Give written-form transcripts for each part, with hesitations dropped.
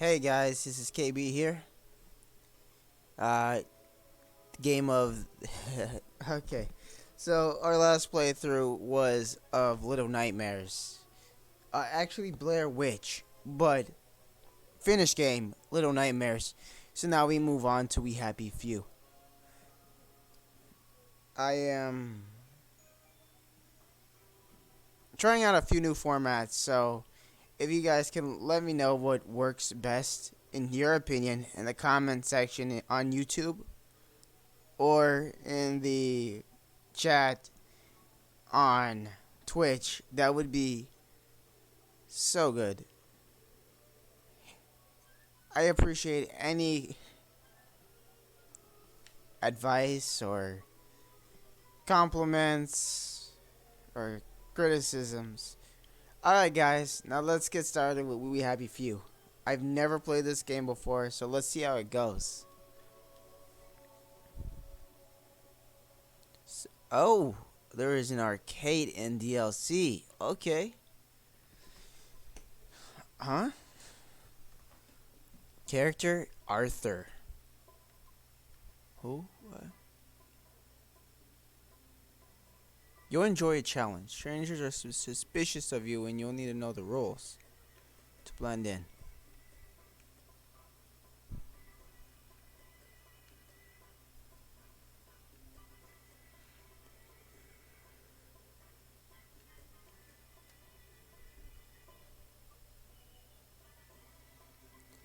Hey guys, this is KB here. Uh, game of. Okay. So, our last playthrough was of Little Nightmares. Actually, Blair Witch, but finished game, Little Nightmares. So now we move on to We Happy Few. I am trying out a few new formats, so if you guys can let me know what works best in your opinion in the comment section on YouTube or in the chat on Twitch, that would be so good. I appreciate any advice or compliments or criticisms. Alright, guys, now let's get started with We Happy Few. I've never played this game before, so let's see how it goes. Oh, there is an arcade in DLC. Okay. Huh? Character Arthur. Who? What? You'll enjoy a challenge. Strangers are suspicious of you and you'll need to know the rules to blend in.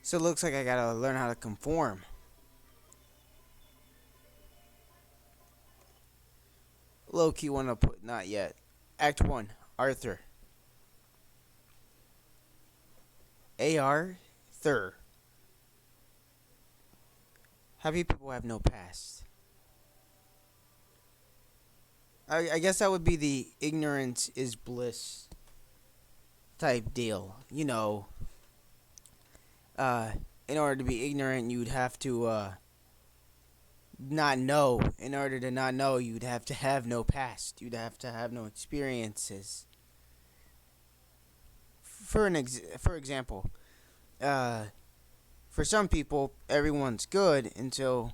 So it looks like I gotta learn how to conform. Low key wanna put not yet. Act 1, Arthur. Arthur. Happy people have no past. I guess that would be the ignorance is bliss type deal. Uh, in order to be ignorant, you'd have to not know. In order to not know, you'd have to have no past. You'd have to have no experiences. For example, uh, for some people, everyone's good until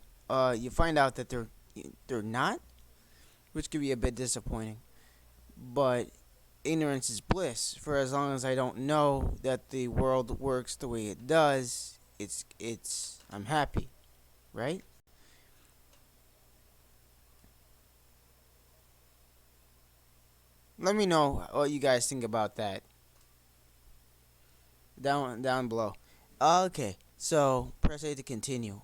you find out that they're not, which could be a bit disappointing. But ignorance is bliss. For as long as I don't know that the world works the way it does, it's I'm happy, right? Let me know what you guys think about that down below. Okay, so press A to continue.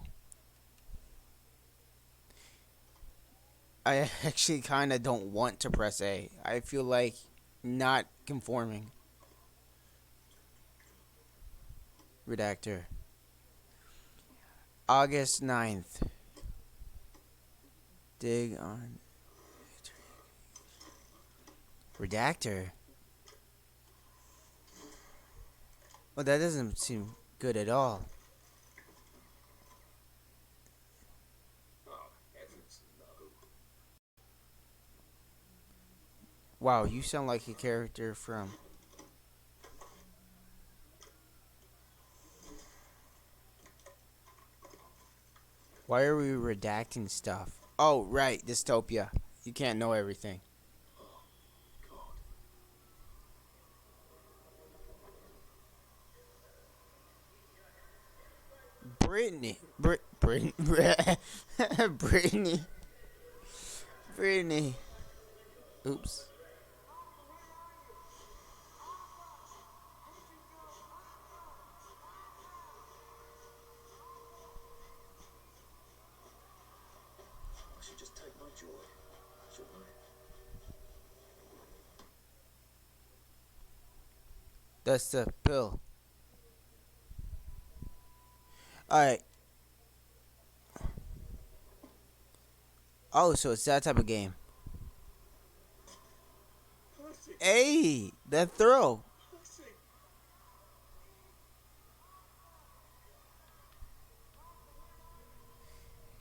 I actually kind of don't want to press A. I feel like not conforming. Redactor. August 9th. Dig on. Redactor? Well, that doesn't seem good at all. Wow, you sound like a character from. Why are we redacting stuff? Oh, right, dystopia. You can't know everything. Brittany. Brittany. Brittany. Brittany. Oops. I should just take my joy, shouldn't I? That's the pill. Alright. Oh, so it's that type of game. Hey, that throw.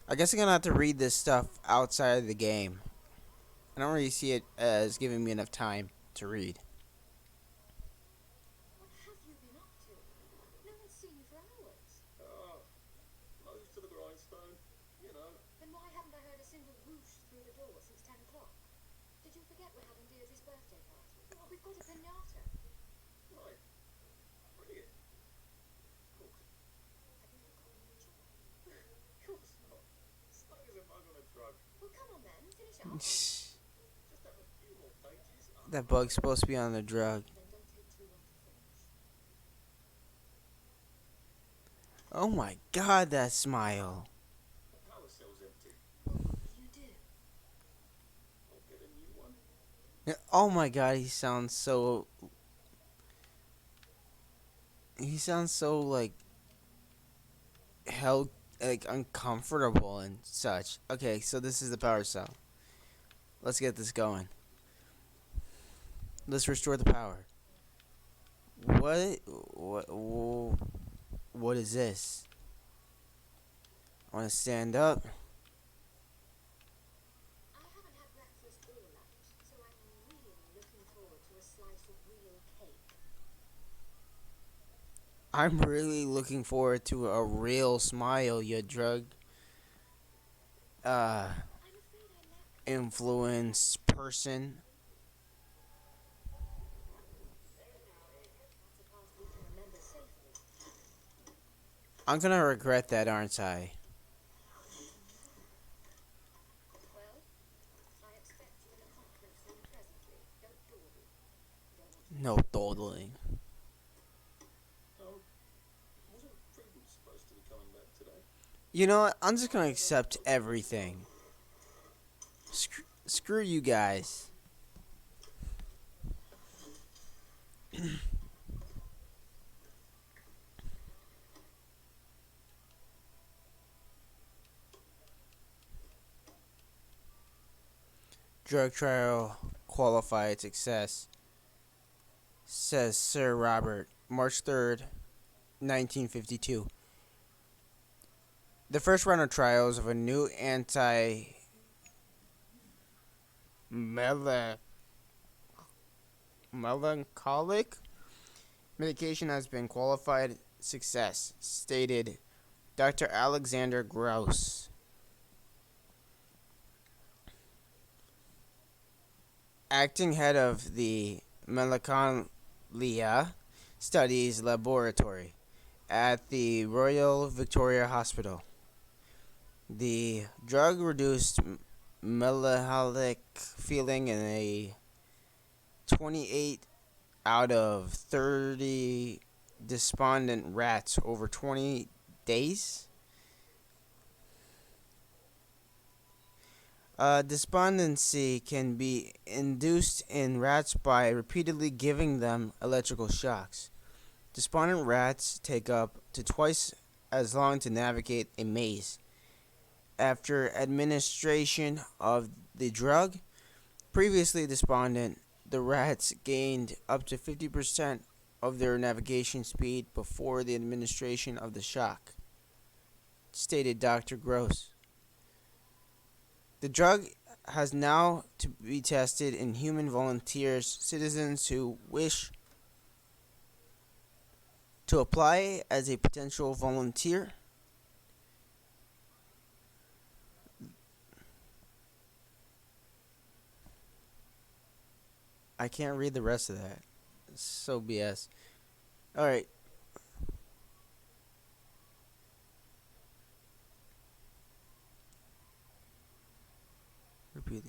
I guess I'm gonna have to read this stuff outside of the game. I don't really see it as giving me enough time to read. What have you been up to? No one's seen you for hours. birthday party. Well, we've got a pinata. Right. Brilliant. Cool. Have you forgotten the joy? Of course not. Stuck as a bug on a drug. Well, come on then, finish it off. Just have a few more pages. That bug's supposed to be on the drug. Then don't take too long to finish. Oh my god, that smile. The power cell's empty. What will you do? I'll get a new one. Oh my god, he sounds so. He sounds so like held, like uncomfortable and such. Okay, so this is the power cell. Let's get this going. Let's restore the power. What is this? I want to stand up. I haven't had breakfast or lunch, so I'm really looking forward to a slice of real cake. I'm really looking forward to a real smile, you drug I'm afraid I lack influence person. that's a part we can remember safely. I'm gonna regret that, aren't I? Well, I expect you in the conference room presently. Don't dawdle. Don't want No dawdling. Wasn't Prudence supposed to be coming back today? You know what? I'm just gonna accept everything. Screw you guys. Drug trial qualified success, says Sir Robert, March 3rd, 1952. The first round of trials of a new melancholic medication has been qualified success, stated Dr. Alexander Gross, acting head of the Melancholia Studies Laboratory at the Royal Victoria Hospital. The drug reduced melancholic feeling in a 28 out of 30 despondent rats over 20 days. Despondency can be induced in rats by repeatedly giving them electrical shocks. Despondent rats take up to twice as long to navigate a maze. After administration of the drug, previously despondent, the rats gained up to 50% of their navigation speed before the administration of the shock, stated Dr. Gross. The drug has now to be tested in human volunteers, citizens who wish to apply as a potential volunteer. I can't read the rest of that. It's so BS. Alright. Repeat.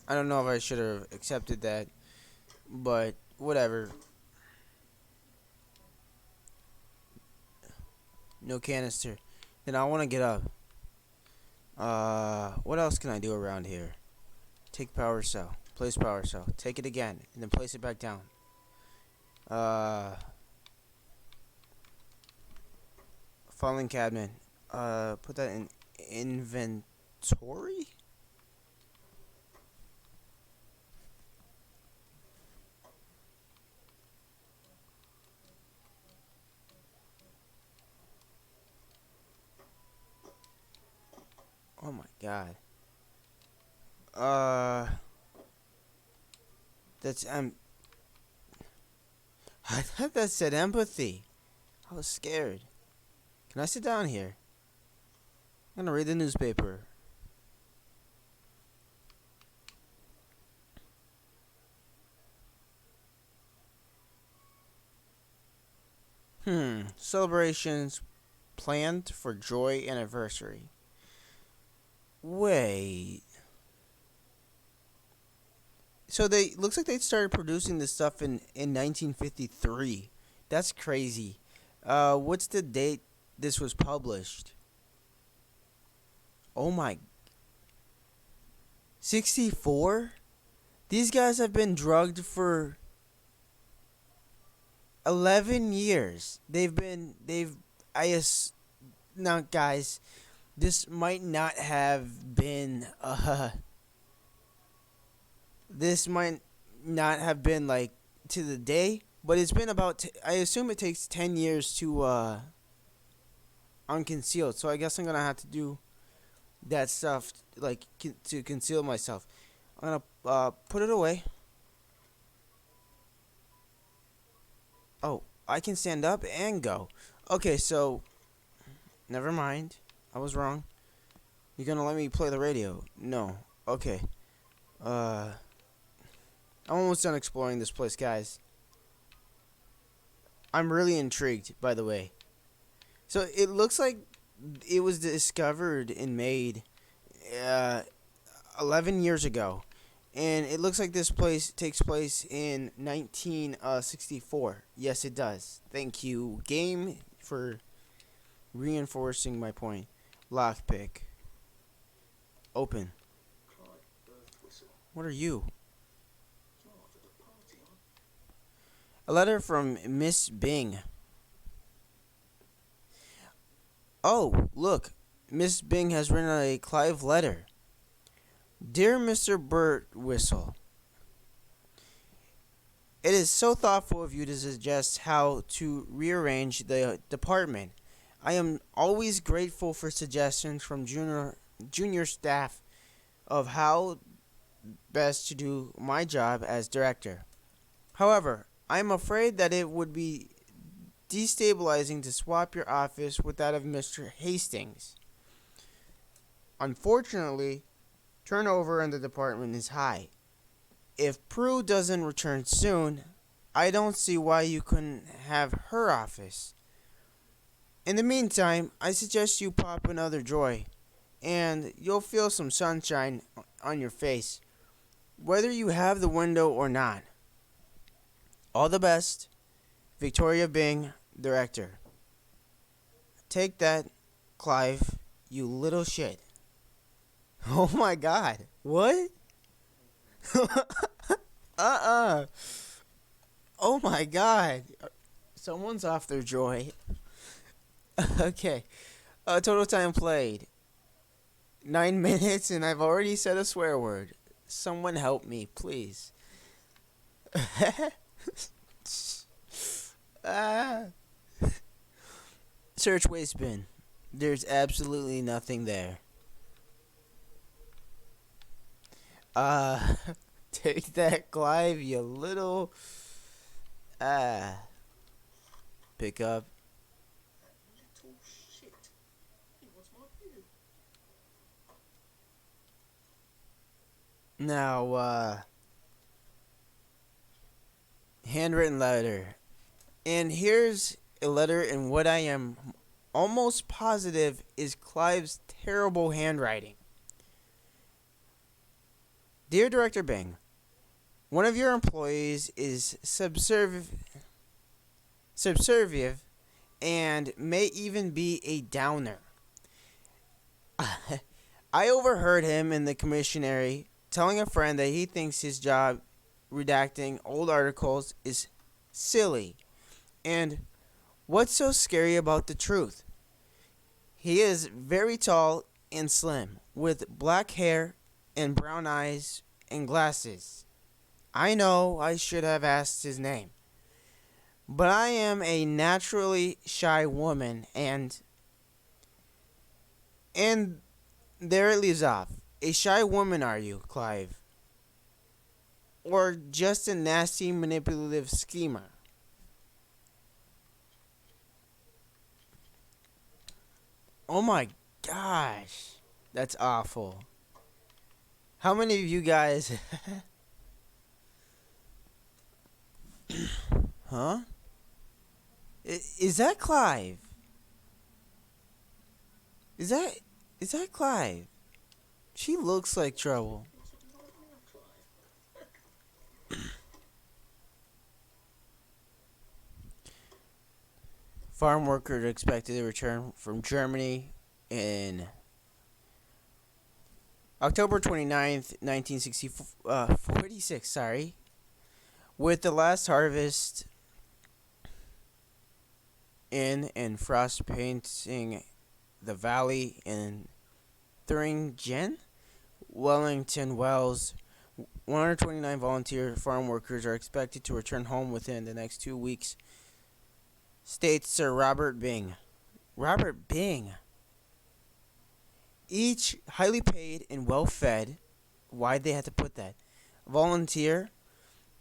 I don't know if I should have accepted that, but whatever. No canister. Then I want to get up. What else can I do around here? Take power cell. Place power cell. Take it again, and then place it back down. Filing cabinet. Put that in inventory? Oh my god. That's I thought that said empathy. I was scared. Can I sit down here? I'm gonna read the newspaper. Celebrations planned for Joy anniversary. Wait. So they looks like they started producing this stuff in 1953. That's crazy. What's the date this was published? Oh my. 64? These guys have been drugged for 11 years. Now guys, this might not have been this might not have been like to the day, but it's been about I assume it takes 10 years to unconceal. So I guess I'm going to have to do that stuff like to conceal myself. I'm going to put it away. Oh, I can stand up and go. Okay, so never mind. I was wrong. You're gonna let me play the radio? No. Okay. I'm almost done exploring this place, guys. I'm really intrigued, by the way. So it looks like it was discovered and made 11 years ago. And it looks like this place takes place in 1964. Yes, it does. Thank you, game, for reinforcing my point. Lockpick. Open. Clyde Birthwhistle. What are you? You're after the party, aren't A letter from Miss Bing. Oh, look. Miss Bing has written a Clive letter. Dear Mr. Birtwhistle, it is so thoughtful of you to suggest how to rearrange the department. I am always grateful for suggestions from junior staff of how best to do my job as director. However, I am afraid that it would be destabilizing to swap your office with that of Mr. Hastings. Unfortunately, turnover in the department is high. If Prue doesn't return soon, I don't see why you couldn't have her office. In the meantime, I suggest you pop another Joy, and you'll feel some sunshine on your face, whether you have the window or not. All the best, Victoria Bing, Director. Take that, Clive, you little shit. Oh my god. What? Oh my god. Someone's off their Joy. Okay. Total time played 9 minutes, and I've already said a swear word. Someone help me, please. Search waste bin. There's absolutely nothing there. Take that, Clive, you little. Pick up. that little shit? He wants my view. Now, handwritten letter. And here's a letter in what I am almost positive is Clive's terrible handwriting. Dear Director Bing, one of your employees is subservient and may even be a downer. I overheard him in the commissionary telling a friend that he thinks his job redacting old articles is silly. And what's so scary about the truth? He is very tall and slim, with black hair and brown eyes and glasses. I know I should have asked his name, but I am a naturally shy woman, and there it leaves off. A shy woman, are you, Clive? Or just a nasty, manipulative schemer? Oh my gosh. That's awful. How many of you guys Huh? Is that Clive? Is that is that Clive? She looks like trouble. Farm workers are expected to return from Germany in October 29th, 46, sorry, with the last harvest in and frost painting the valley in Thuringen, Wellington Wells. 129 volunteer farm workers are expected to return home within the next 2 weeks, states Sir Robert Bing. Robert Bing. Each highly paid and well fed. Why'd they have to put that? Volunteer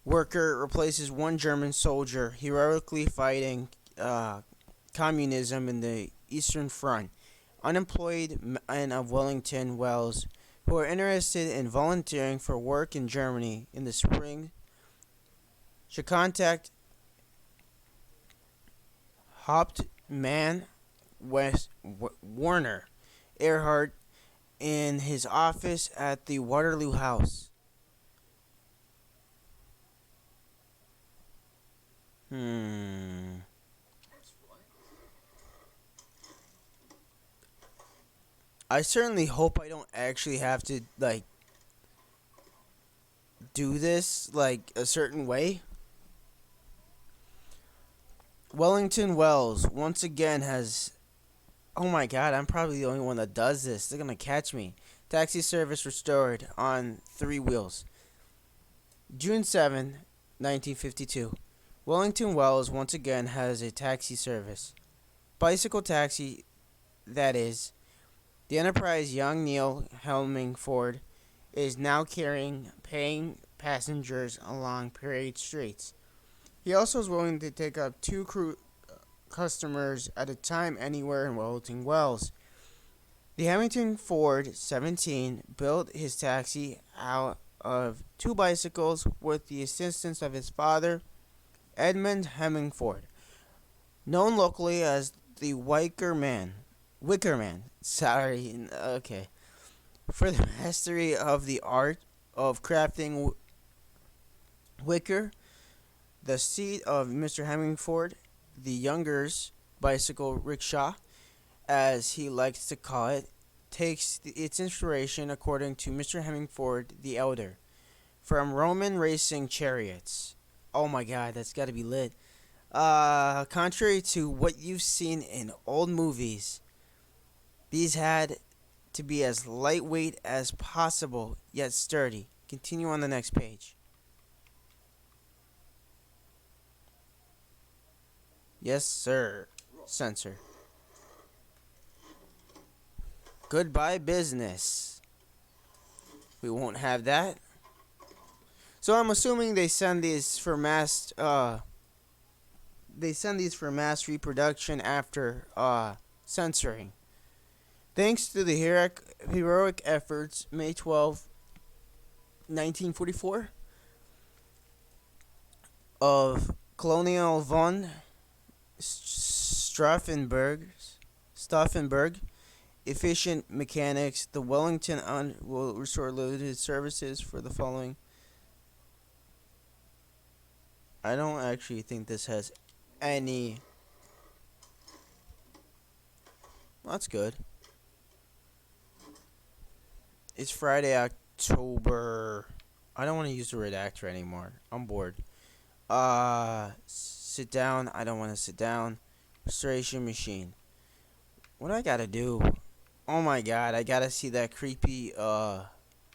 worker replaces one German soldier heroically fighting communism in the Eastern Front. Unemployed men of Wellington Wells who are interested in volunteering for work in Germany in the spring should contact Hauptmann West Warner Earhart in his office at the Waterloo House. I certainly hope I don't actually have to do this a certain way. Wellington Wells once again has. Oh my god, I'm probably the only one that does this. They're gonna catch me. Taxi service restored on 3 wheels. June 7, 1952. Wellington Wells once again has a taxi service. Bicycle taxi, that is. The Enterprise young Neil Hemingford is now carrying paying passengers along Parade Streets. He also is willing to take up 2 customers at a time anywhere in Wellington Wells. The Hemington Ford 17 built his taxi out of 2 bicycles with the assistance of his father, Edmund Hemingford, known locally as the Wickerman. Sorry, okay. For the mastery of the art of crafting wicker, the seat of Mr. Hemingford, the younger's bicycle rickshaw, as he likes to call it, takes its inspiration, according to Mr. Hemingford the elder, from Roman racing chariots. Oh my god, that's gotta be lit. Contrary to what you've seen in old movies, these had to be as lightweight as possible, yet sturdy. Continue on the next page. Yes, sir. Censor. Goodbye, business. We won't have that. So I'm assuming they send these for mass. They send these for mass reproduction after censoring. Thanks to the heroic efforts, May 12, 1944, of Colonel von Stauffenberg, efficient mechanics, the Wellington will restore limited services for the following. I don't actually think this has any. Well, that's good. It's Friday, October. I don't want to use the redactor anymore. I'm bored. Sit down. I don't want to sit down. Restoration machine. What do I gotta do? Oh my god, I gotta see that creepy,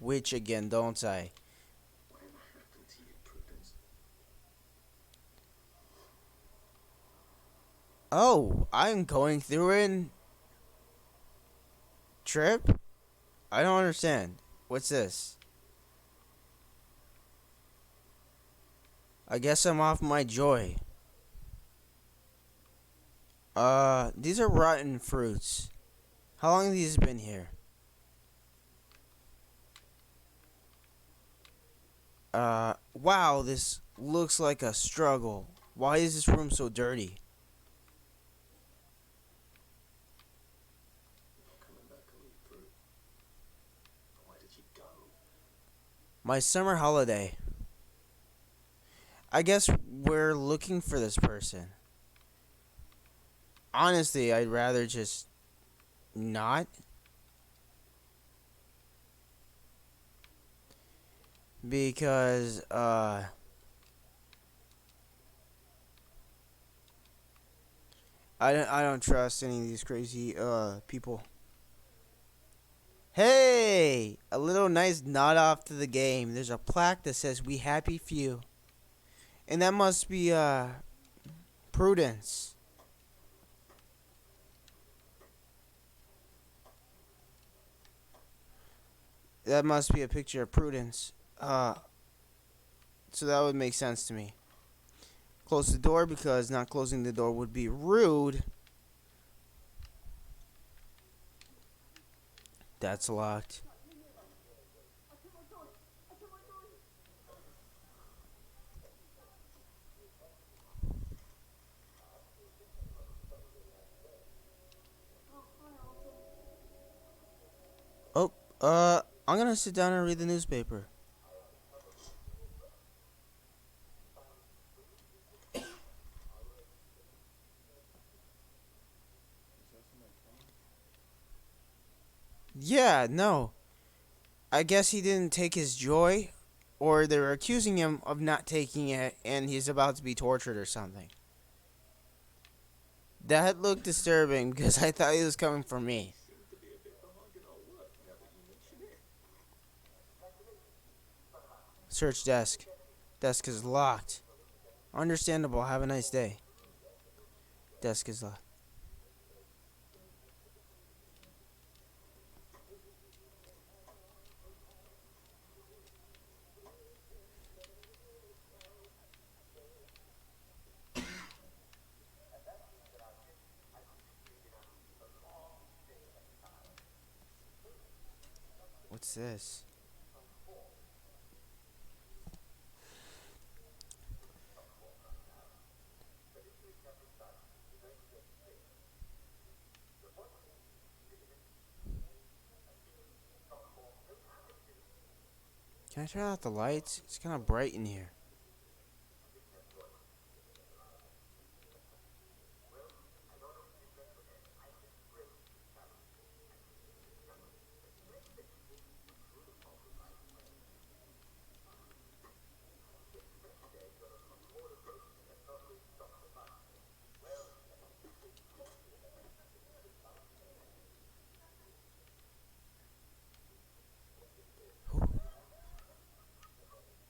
witch again, don't I? Whatever happened to you, Prudence? Oh, I'm going through a trip? I don't understand. What's this? I guess I'm off my joy. These are rotten fruits. How long have these been here? Wow, this looks like a struggle. Why is this room so dirty? Not coming back, are you, Prue? Why did you go? My summer holiday. I guess we're looking for this person. Honestly, I'd rather just not. Because, I don't trust any of these crazy, people. Hey! A little nice nod off to the game. There's a plaque that says, "We happy few." And that must be, Prudence. That must be a picture of Prudence. So that would make sense to me. Close the door because not closing the door would be rude. That's locked. Oh, I'm gonna sit down and read the newspaper. Yeah, no. I guess he didn't take his joy, or they're accusing him of not taking it, and he's about to be tortured or something. That looked disturbing because I thought he was coming for me. Seem to be a bit behind in our work now that you mention it. Search desk. Desk is locked. Understandable. Have a nice day. Desk is locked. What's this? Can I turn out the lights? It's kind of bright in here.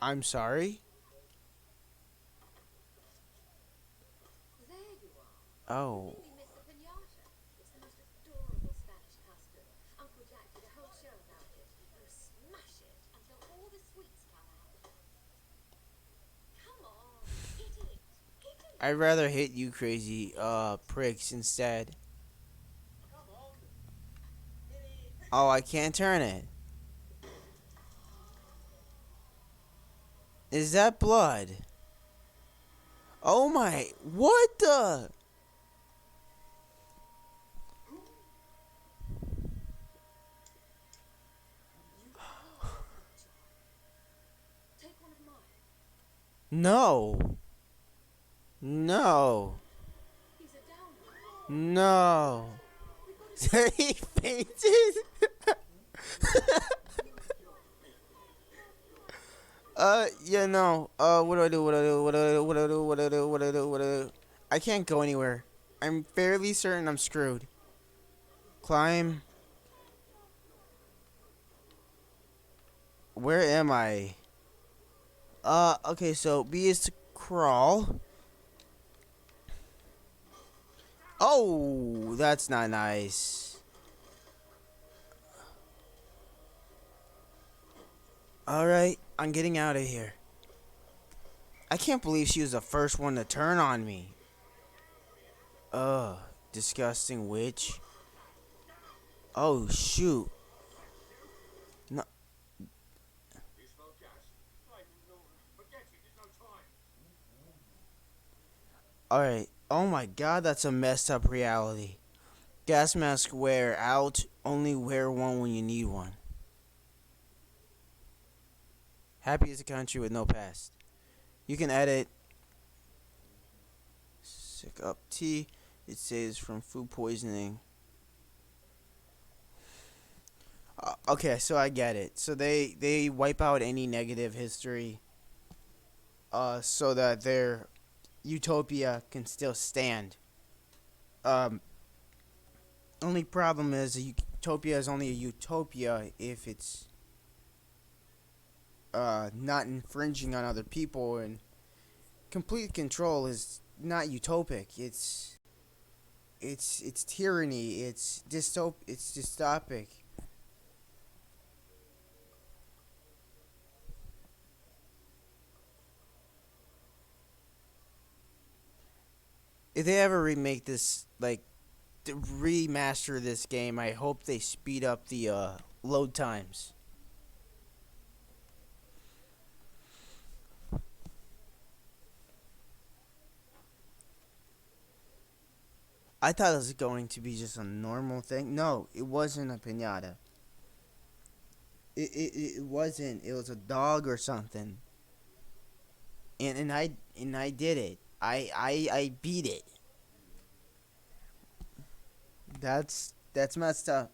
I'm sorry? There you are. Oh. Really miss the pinata. It's the most adorable Spanish custom. Uncle Jack did a whole show about it. You smash it until all the sweets come out. Come on, hit it. Hit it. I'd rather hit you crazy, pricks instead. Oh, I can't turn it. Is that blood? Oh my, what the? Take one of mine. No. No. He's a downer. No. He fainted? Yeah, no. What do I do? What do I do? What do I do? What do I do? What do I do? What do I do? What do I do? I can't go anywhere. I'm fairly certain I'm screwed. Climb. Where am I? Okay, so B is to crawl. Oh, that's not nice. Alright, I'm getting out of here. I can't believe she was the first one to turn on me. Ugh, disgusting witch. Oh shoot. No. You smell gas? Flaming Nora. Forget it, there's no time. Alright. Oh my god, that's a messed up reality. Gas mask wear out. Only wear one when you need one. Happy is a country with no past. You can edit. Sick up tea. It says from food poisoning. Okay, so I get it. So they wipe out any negative history, so that their utopia can still stand. Um, Only problem is a utopia is only a utopia if it's not infringing on other people, and complete control is not utopic. It's tyranny. It's dystopic. If they ever remake this, like to remaster this game, I hope they speed up the load times. I thought it was going to be just a normal thing. No, it wasn't a pinata. It wasn't. It was a dog or something. And I did it. I beat it. That's messed up.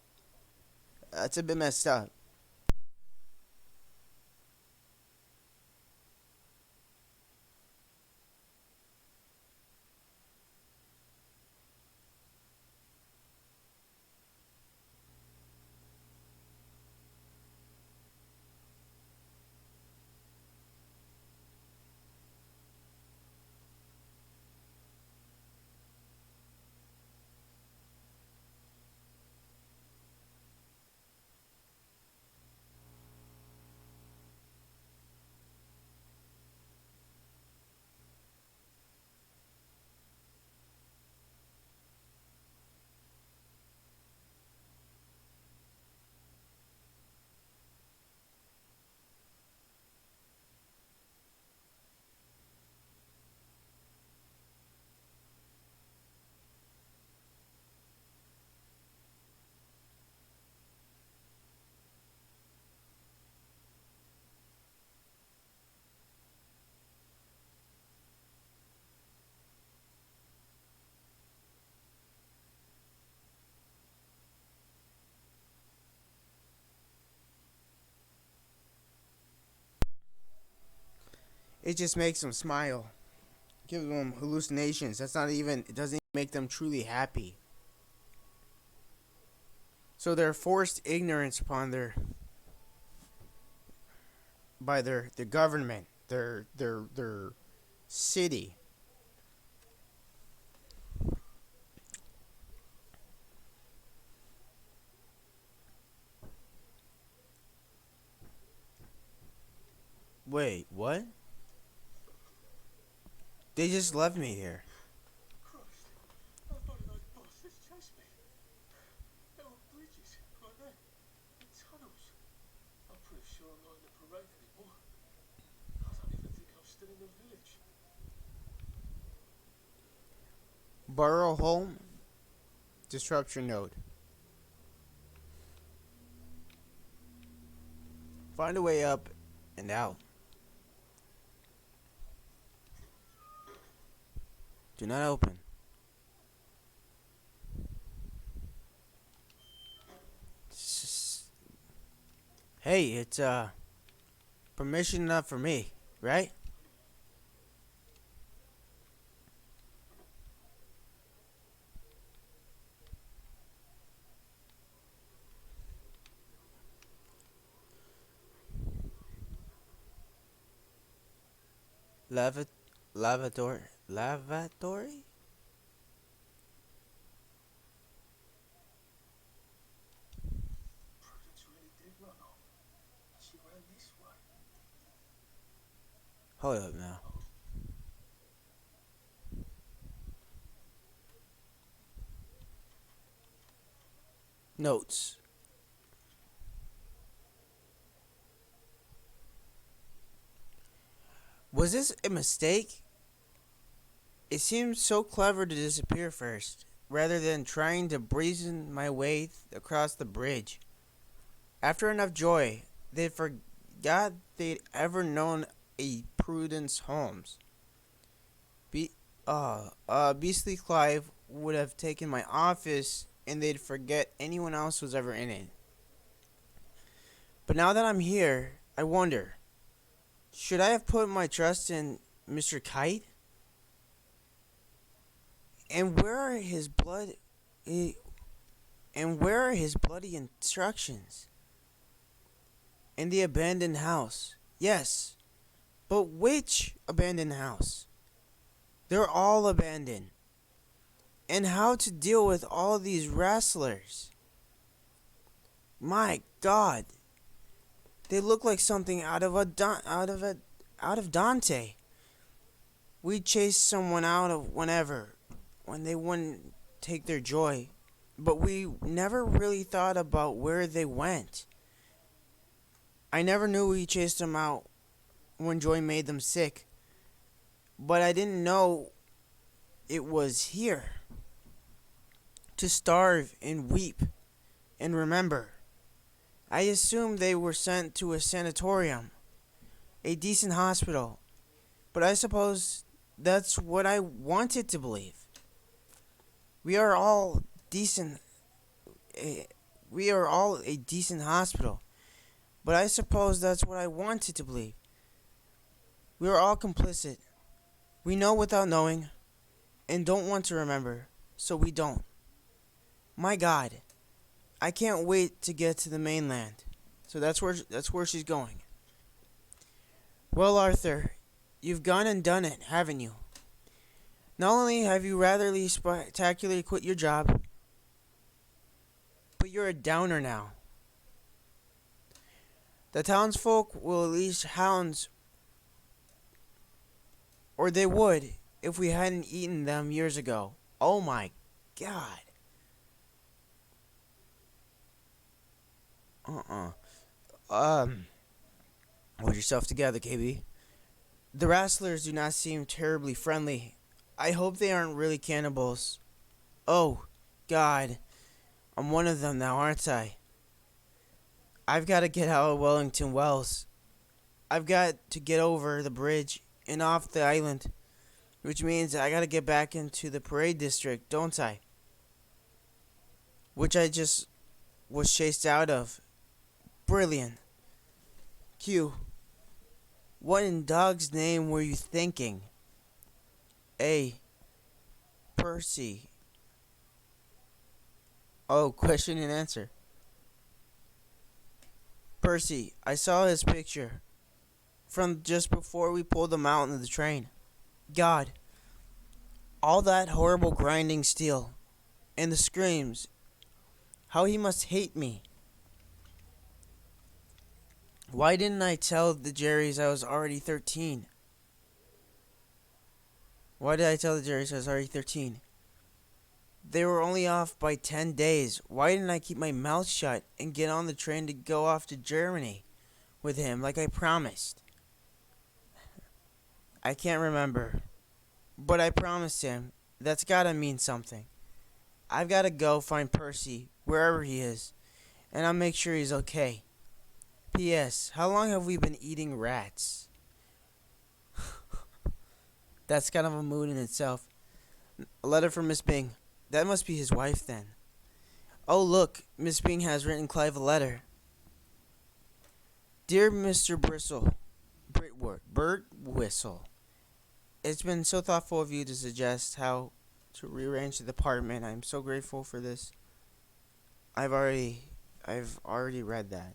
That's a bit messed up. It just makes them smile. Gives them hallucinations. That's not even. It doesn't even make them truly happy. So they're forced ignorance upon their government, their city. Wait, what? They just left me here. Christ. I thought those bastards chased me. There were bridges, like that. And tunnels. I'm pretty sure I'm not in the parade anymore. I don't even think I'm still in the village. Burrow home. Disruption node. Find a way up and out. Do not open. Hey, it's permission enough for me, right? Lava, lavatory. Prudence really did run off. She ran this way. Hold up now. Notes. Was this a mistake? It seemed so clever to disappear first, rather than trying to brazen my way across the bridge. After enough joy, they forgot they'd ever known a Prudence Holmes. Beastly Clive would have taken my office, and they'd forget anyone else was ever in it. But now that I'm here, I wonder, should I have put my trust in Mr. Kite? And where are his bloody instructions? In the abandoned house. Yes, but which abandoned house? They're all abandoned. And how to deal with all these wrestlers? My God, they look like something out of Dante. We chased someone out of when they wouldn't take their joy, but we never really thought about where they went. I never knew we chased them out when joy made them sick, but I didn't know it was here. To starve and weep and remember. I assumed they were sent to a sanatorium, a decent hospital, but I suppose that's what I wanted to believe. We are all decent. We are all a decent hospital, but I suppose that's what I wanted to believe. We are all complicit. We know without knowing, and don't want to remember, so we don't. My God, I can't wait to get to the mainland. So that's where she's going. Well, Arthur, you've gone and done it, haven't you? Not only have you rather spectacularly quit your job, but you're a downer now. The townsfolk will unleash hounds, or they would if we hadn't eaten them years ago. Oh my God. Hold yourself together, KB. The Rasslers do not seem terribly friendly. I hope they aren't really cannibals. Oh, God. I'm one of them now, aren't I? I've got to get out of Wellington Wells. I've got to get over the bridge and off the island, which means I got to get back into the parade district, don't I? Which I just was chased out of. Brilliant. Q. What in dog's name were you thinking? A. Percy. Oh, question and answer. Percy, I saw his picture from just before we pulled him out of the train. God, all that horrible grinding steel and the screams. How he must hate me. Why didn't I tell the Jerrys I was already 13? Why did I tell the Jerrys I was already 13? They were only off by 10 days. Why didn't I keep my mouth shut and get on the train to go off to Germany with him like I promised? I can't remember. But I promised him. That's gotta mean something. I've gotta go find Percy, wherever he is, and I'll make sure he's okay. P.S. How long have we been eating rats? That's kind of a mood in itself. A letter from Miss Bing. That must be his wife then. Oh look, Miss Bing has written Clive a letter. Dear Mr. Birtwistle, it's been so thoughtful of you to suggest how to rearrange the department. I'm so grateful for this. I've already read that.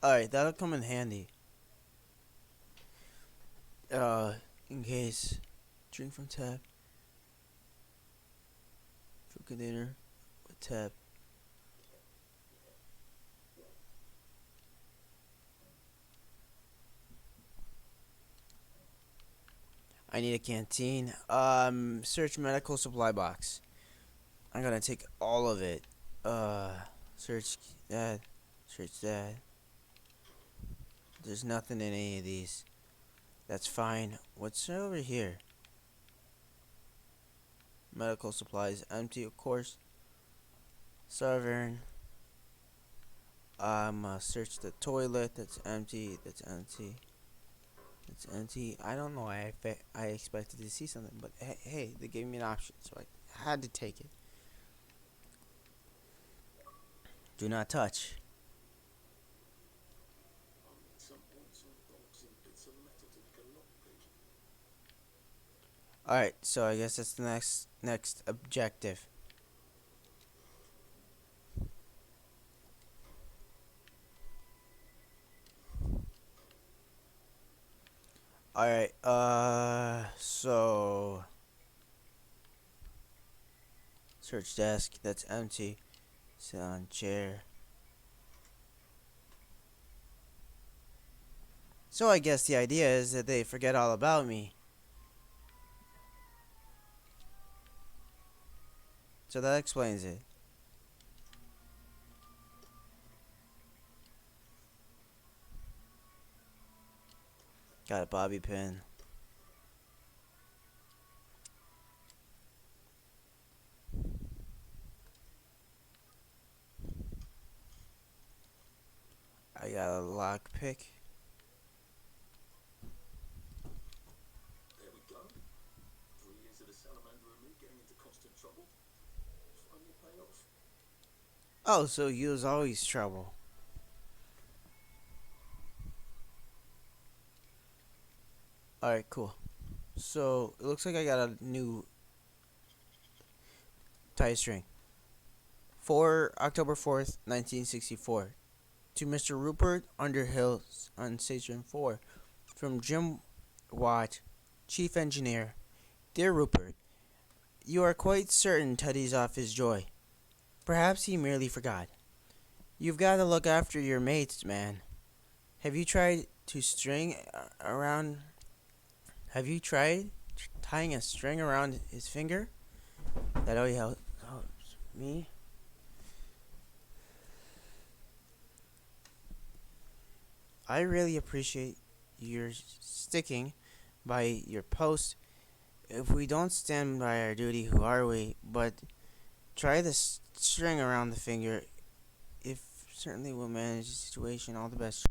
Alright, that'll come in handy. In case. Drink from tap. Food container with tap. I need a canteen. Search medical supply box. I'm gonna take all of it. Search that. Search that. There's nothing in any of these. That's fine. What's over here? Medical supplies empty, of course. Sovereign. Search the toilet. That's empty. That's empty. It's empty. I don't know why I expected to see something, but hey, they gave me an option, so I had to take it. Do not touch. I'll need some points on bolts and bits of metal to make a lockpick. All right, so I guess that's the next objective. All right. So search desk. That's empty. Sit on chair. So I guess the idea is that they forget all about me. So that explains it. Got a bobby pin. I got a lock pick. There we go. 3 years of the salamander and me getting into constant trouble. Finally paid off. Oh, so you was always trouble. Alright, cool. So it looks like I got a new tie string. For October 4th, 1964. To Mr. Rupert Underhill on Station 4. From Jim Watt, Chief Engineer. Dear Rupert, you are quite certain Teddy's off his joy. Perhaps he merely forgot. You've got to look after your mates, man. Have you tried to string around? Have you tried tying a string around his finger? That only helps me. I really appreciate your sticking by your post. If we don't stand by our duty, who are we? But try the string around the finger. If certainly will manage the situation. All the best.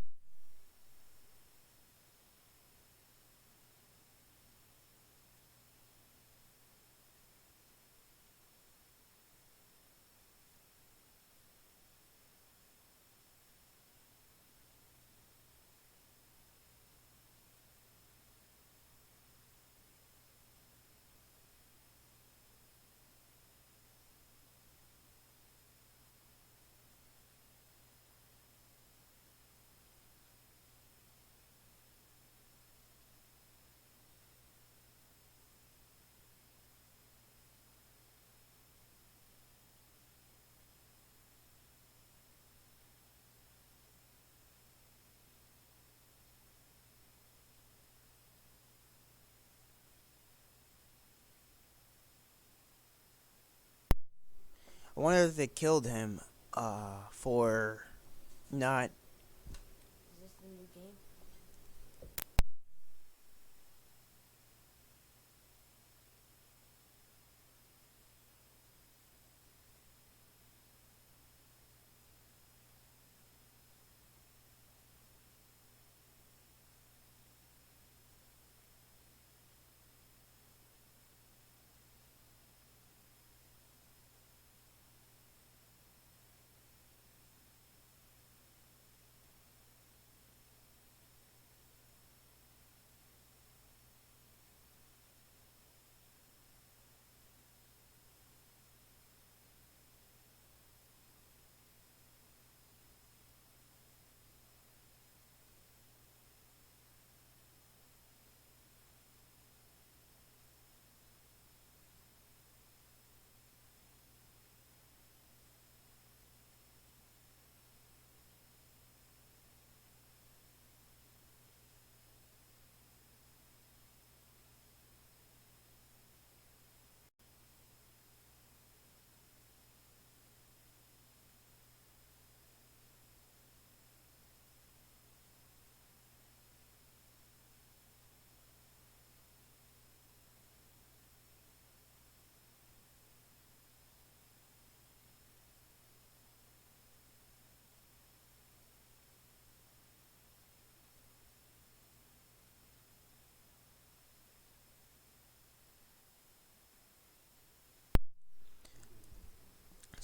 I wonder if they killed him for not. Is this the new game?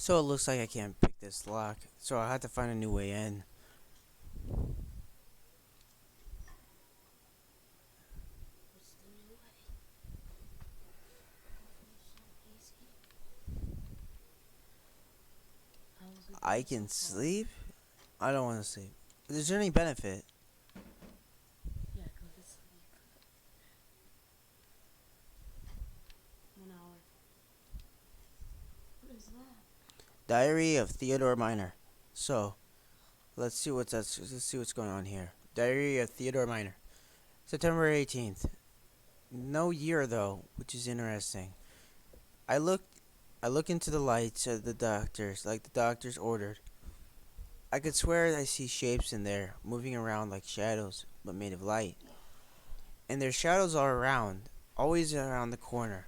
So it looks like I can't pick this lock. So I'll have to find a new way in. What's the new way? So easy. How was it I going can so far? sleep? I don't want to sleep. Is there any benefit? Yeah, go to sleep. 1 hour. What is that? Diary of Theodore Miner. So, let's see what's going on here. Diary of Theodore Miner. September 18th. No year though, which is interesting. I look into the lights of the doctors, like the doctors ordered. I could swear I see shapes in there, moving around like shadows, but made of light. And their shadows are around, always around the corner.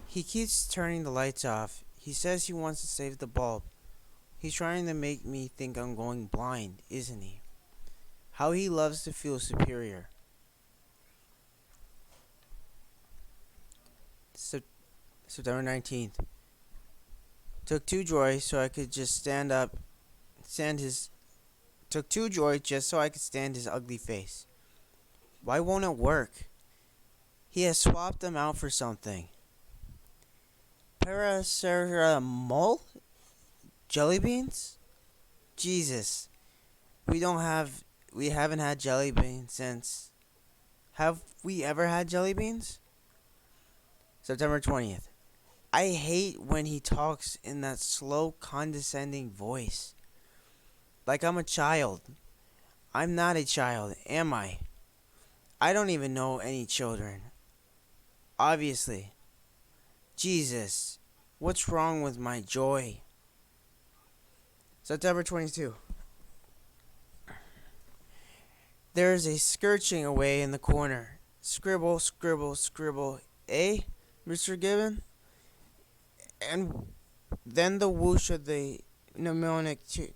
He keeps turning the lights off. He says he wants to save the bulb. He's trying to make me think I'm going blind, isn't he? How he loves to feel superior. September 19th. Took two joy so I could just stand up, stand his. Took two joy just so I could stand his ugly face. Why won't it work? He has swapped them out for something. Paracetamol? Jelly beans? Jesus. We haven't had jelly beans since. Have we ever had jelly beans? September 20th. I hate when he talks in that slow, condescending voice. Like I'm a child. I'm not a child, am I? I don't even know any children. Obviously. Jesus. What's wrong with my joy? September 22. There is a skirching away in the corner. Scribble, scribble, scribble. Eh, Mr. Gibbon? And then the whoosh of the pneumatic tube.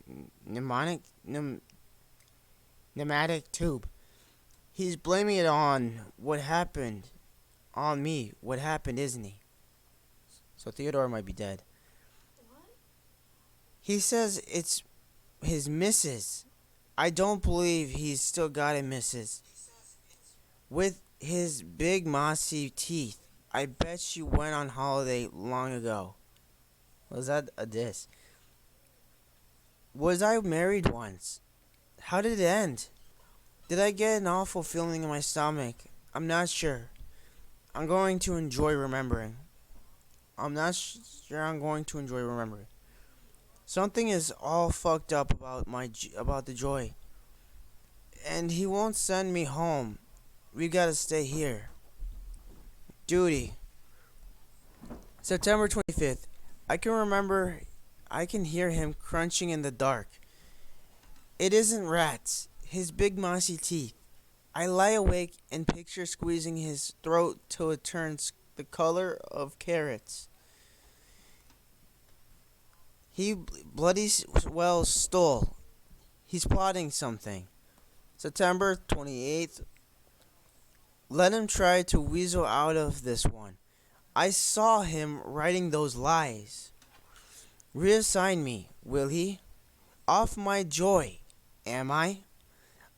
He's blaming it on what happened. On me. What happened, isn't he? So Theodore might be dead. What? He says it's his missus. I don't believe he's still got a missus. With his big mossy teeth. I bet she went on holiday long ago. Was that a diss? Was I married once? How did it end? Did I get an awful feeling in my stomach? I'm not sure. I'm going to enjoy remembering. I'm not sure I'm going to enjoy remembering. Something is all fucked up about the joy. And he won't send me home. We gotta stay here. Duty. September 25th. I can hear him crunching in the dark. It isn't rats. His big mossy teeth. I lie awake and picture squeezing his throat till it turns the color of carrots. He bloody well stole. He's plotting something. September 28th. Let him try to weasel out of this one. I saw him writing those lies. Reassign me, will he? Off my joy, am I?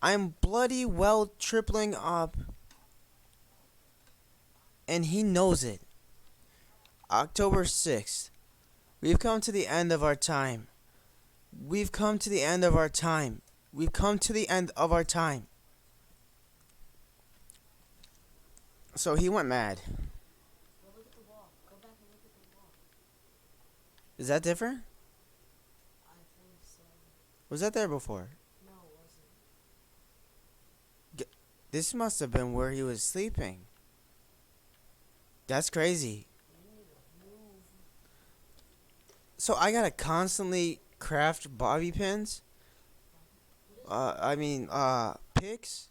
I'm bloody well tripling up, and he knows it. October 6th. We've come to the end of our time. We've come to the end of our time. We've come to the end of our time. So he went mad. Go look at the wall. Go back and look at the wall. Is that different? I think so. Was that there before? No, it wasn't. This must have been where he was sleeping. That's crazy. You need to move. So I gotta constantly craft bobby pins? Picks?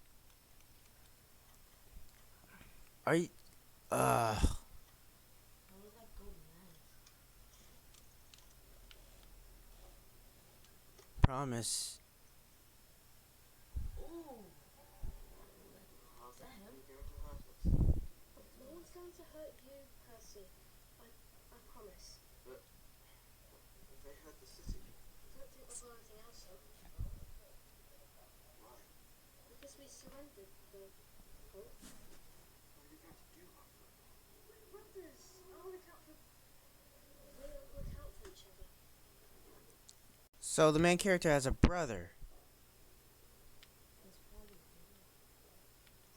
Are you, How does that go next? promise. Ooh. Is that him? No one's going to hurt you, Percy. I promise. They heard the city. Don't think we're piloting our ship. Why? Because we surrendered the hull. What are you going to do after it? We're brothers. I'll look out for... We'll look out for each other. So the main character has a brother. He's probably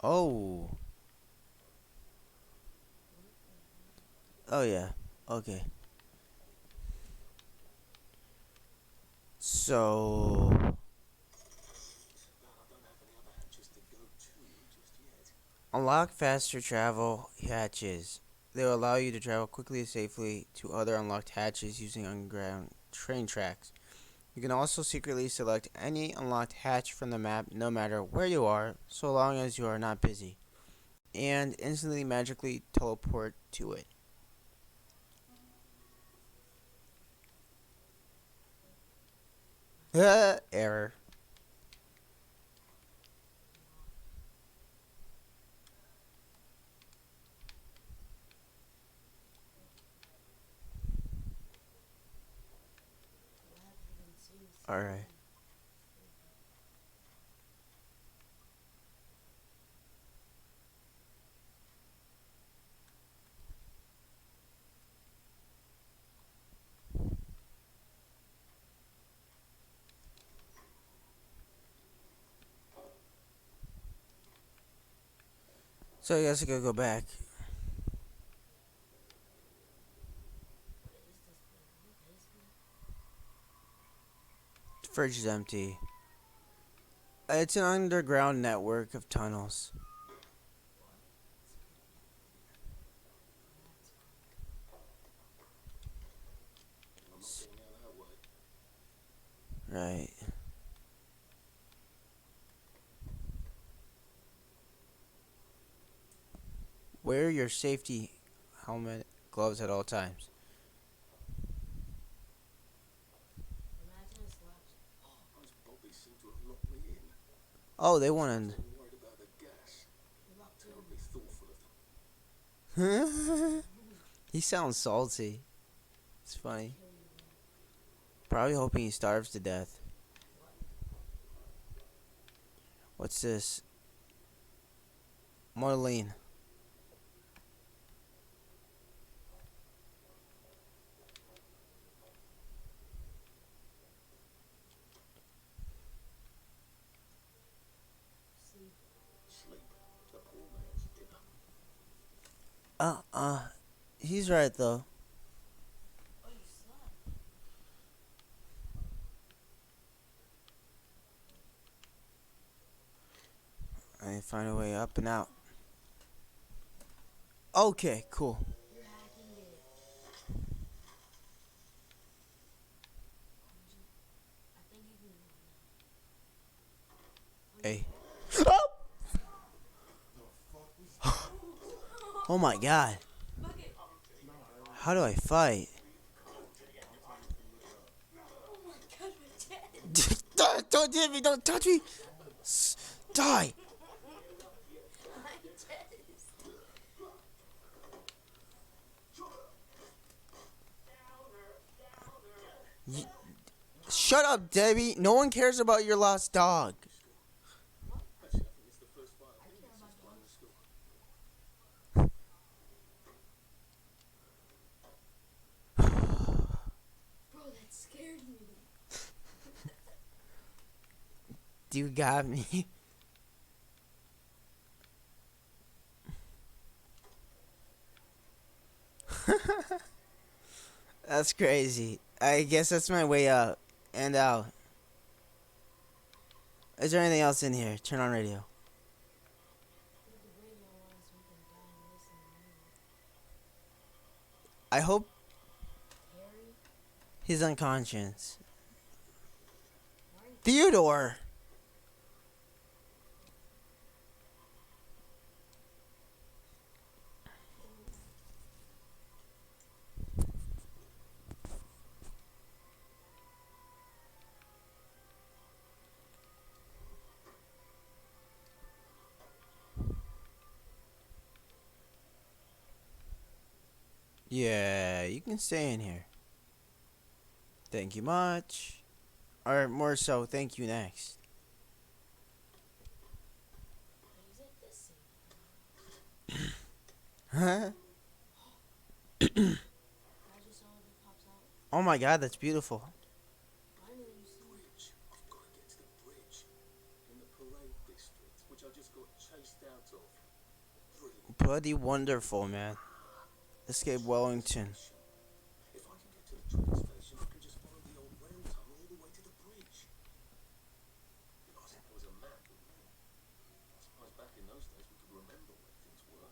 Oh. Oh yeah. Okay. So Well, I don't have any other hatches to go to just yet. unlock faster travel hatches. They will allow you to travel quickly and safely to other unlocked hatches using underground train tracks. You can also secretly select any unlocked hatch from the map no matter where you are, so long as you are not busy, and instantly magically teleport to it. Error. Alright. So I guess I gotta go back. The fridge is empty. It's an underground network of tunnels. I'm not getting out that way. Right. Wear your safety helmet, gloves at all times. Imagine it's locked. Those bobbies seem to have locked me in. Oh, they wanted. I'm worried about the gas. You're locked in. Terribly thoughtful of them. He sounds salty. It's funny. Kill you, man. Probably hoping he starves to death. What's this? Marlene. Sleep. Sleep. The poor man's dinner. He's right though. Oh, you slept. I need to find a way up and out. Okay, cool. You're hacking it. I think you can do it now. Hey. Oh my god. Bucket. How do I fight? Oh my god, my chest. Don't hit me! Don't touch me! Die! My chest. Shut up, Debbie! No one cares about your lost dog. Actually, I think it's the first 5 minutes since primary school. Bro, that scared me. You got me. That's crazy. I guess that's my way out and out. Is there anything else in here? Turn on radio. Put the radio on so we can die and listen to music. I hope Harry? he's unconscious. Why are you... Theodore! Yeah, you can stay in here. Thank you much. Or more so, thank you next. Is it this scene? Huh? Magic cylinder pops out. Oh my god, that's beautiful. Finally, you see. Bridge. I've got to get to the bridge. In the parade district, which I just got chased out of. Brilliant. Bloody wonderful, man. Escape Wellington. If I can get to the train station, I can just follow the old rail tunnel all the way to the bridge. If I think there was a map, wouldn't there? I suppose back in those days we could remember where things were.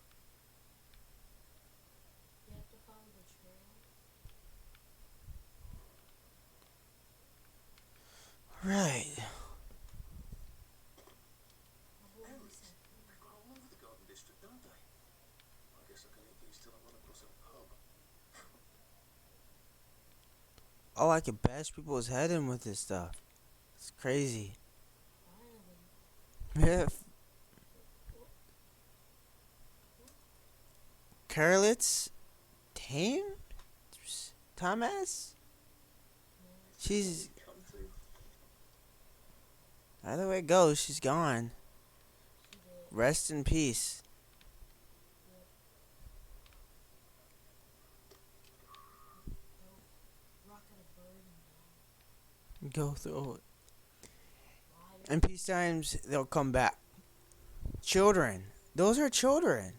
You have to follow the trail. Right. Berries. They grow all over the Garden District, don't they? I guess I can eat these till I run across a pub. Oh, I could bash people's head in with this stuff. It's crazy. Finally. Yeah. Carlitz? Tame? Thomas? She's... Come to. Either way it goes, she's gone. She did. Rest in peace. Rocket a bird and Go through it. fly. In peace times, they'll come back. Children. Those are children.